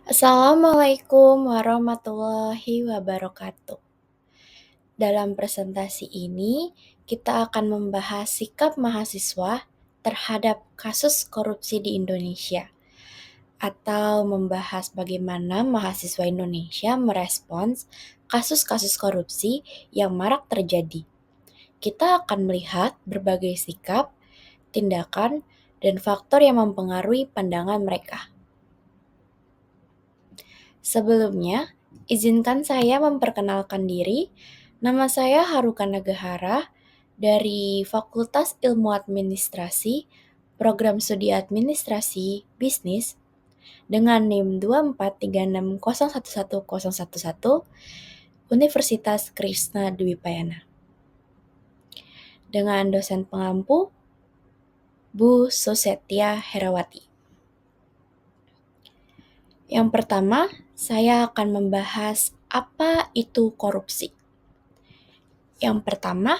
Assalamualaikum warahmatullahi wabarakatuh. Dalam presentasi ini, kita akan membahas sikap mahasiswa terhadap kasus korupsi di Indonesia, atau membahas bagaimana mahasiswa Indonesia merespons kasus-kasus korupsi yang marak terjadi. Kita akan melihat berbagai sikap, tindakan, dan faktor yang mempengaruhi pandangan mereka. Sebelumnya, izinkan saya memperkenalkan diri. Nama saya Haruka Nagahara dari Fakultas Ilmu Administrasi, Program Studi Administrasi Bisnis dengan NIM 243601111 Universitas Krishna Dwipayana. Dengan dosen pengampu Bu Susetya Herawati. Yang pertama, saya akan membahas apa itu korupsi. Yang pertama,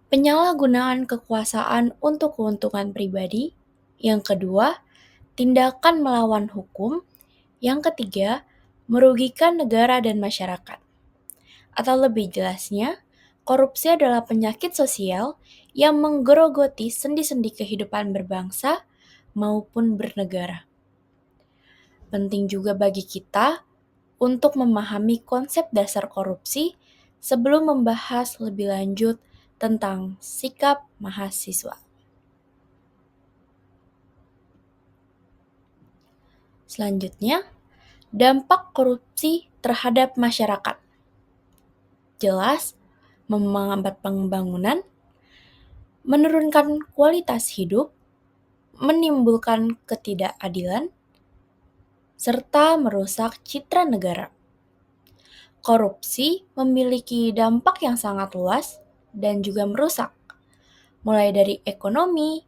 penyalahgunaan kekuasaan untuk keuntungan pribadi. Yang kedua, tindakan melawan hukum. Yang ketiga, merugikan negara dan masyarakat. Atau lebih jelasnya, korupsi adalah penyakit sosial yang menggerogoti sendi-sendi kehidupan berbangsa maupun bernegara. Penting juga bagi kita untuk memahami konsep dasar korupsi sebelum membahas lebih lanjut tentang sikap mahasiswa. Selanjutnya, dampak korupsi terhadap masyarakat. Jelas, menghambat pembangunan, menurunkan kualitas hidup, menimbulkan ketidakadilan, serta merusak citra negara. Korupsi memiliki dampak yang sangat luas dan juga merusak, mulai dari ekonomi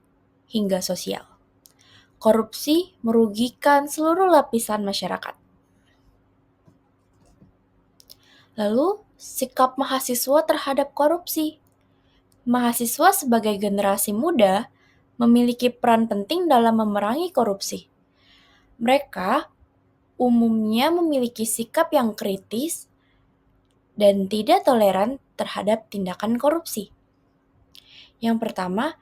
hingga sosial. Korupsi merugikan seluruh lapisan masyarakat. Lalu, sikap mahasiswa terhadap korupsi. Mahasiswa sebagai generasi muda memiliki peran penting dalam memerangi korupsi. Mereka umumnya memiliki sikap yang kritis dan tidak toleran terhadap tindakan korupsi. Yang pertama,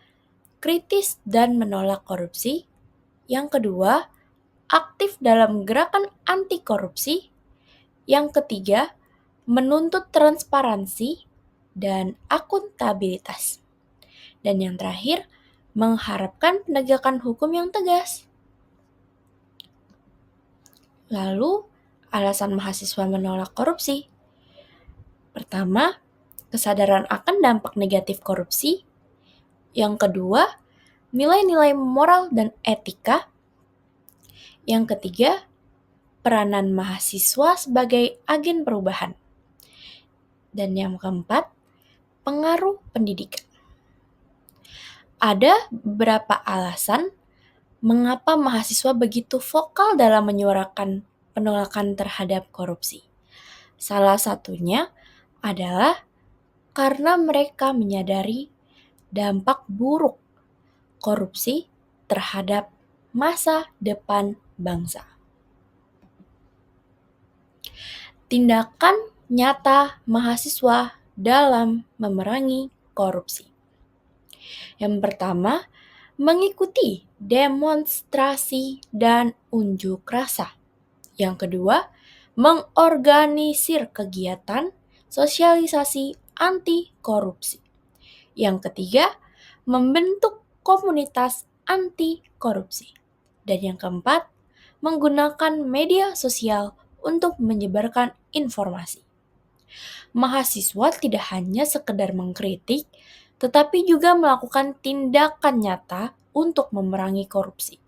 kritis dan menolak korupsi. Yang kedua, aktif dalam gerakan anti korupsi. Yang ketiga, menuntut transparansi dan akuntabilitas. Dan yang terakhir, mengharapkan penegakan hukum yang tegas. Lalu, alasan mahasiswa menolak korupsi. Pertama, kesadaran akan dampak negatif korupsi. Yang kedua, nilai-nilai moral dan etika. Yang ketiga, peranan mahasiswa sebagai agen perubahan. Dan yang keempat, pengaruh pendidikan. Ada beberapa alasan mengapa mahasiswa begitu vokal dalam menyuarakan penolakan terhadap korupsi. Salah satunya adalah karena mereka menyadari dampak buruk korupsi terhadap masa depan bangsa. Tindakan nyata mahasiswa dalam memerangi korupsi. Yang pertama, mengikuti demonstrasi dan unjuk rasa. Yang kedua, mengorganisir kegiatan sosialisasi anti korupsi. Yang ketiga, membentuk komunitas anti korupsi. Dan yang keempat, menggunakan media sosial untuk menyebarkan informasi. Mahasiswa tidak hanya sekedar mengkritik, tetapi juga melakukan tindakan nyata untuk memerangi korupsi.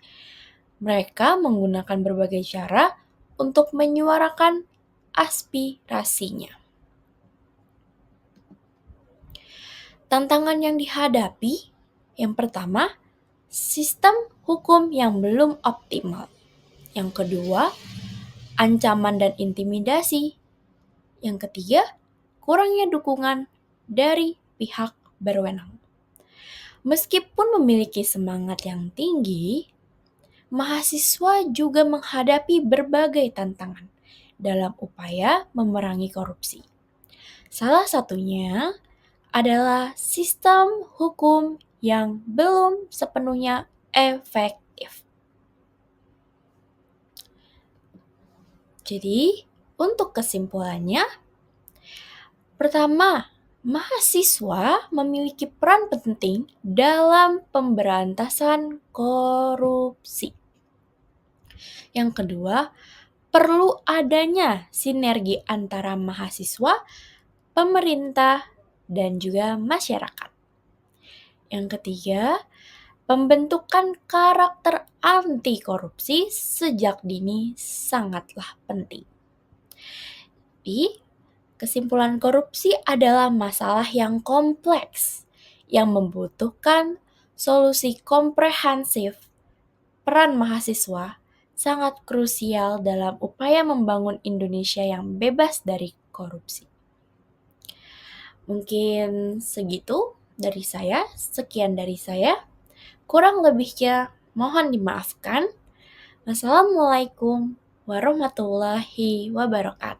Mereka menggunakan berbagai cara untuk menyuarakan aspirasinya. Tantangan yang dihadapi, yang pertama, sistem hukum yang belum optimal. Yang kedua, ancaman dan intimidasi. Yang ketiga, kurangnya dukungan dari pihak berwenang. Meskipun memiliki semangat yang tinggi, mahasiswa juga menghadapi berbagai tantangan dalam upaya memerangi korupsi. Salah satunya adalah sistem hukum yang belum sepenuhnya efektif. Jadi, untuk kesimpulannya, pertama, mahasiswa memiliki peran penting dalam pemberantasan korupsi. Yang kedua, perlu adanya sinergi antara mahasiswa, pemerintah, dan juga masyarakat. Yang ketiga, pembentukan karakter anti korupsi sejak dini sangatlah penting. Tapi, kesimpulan korupsi adalah masalah yang kompleks yang membutuhkan solusi komprehensif. Peran mahasiswa sangat krusial dalam upaya membangun Indonesia yang bebas dari korupsi. Mungkin segitu dari saya, sekian dari saya. Kurang lebihnya mohon dimaafkan. Wassalamualaikum warahmatullahi wabarakatuh.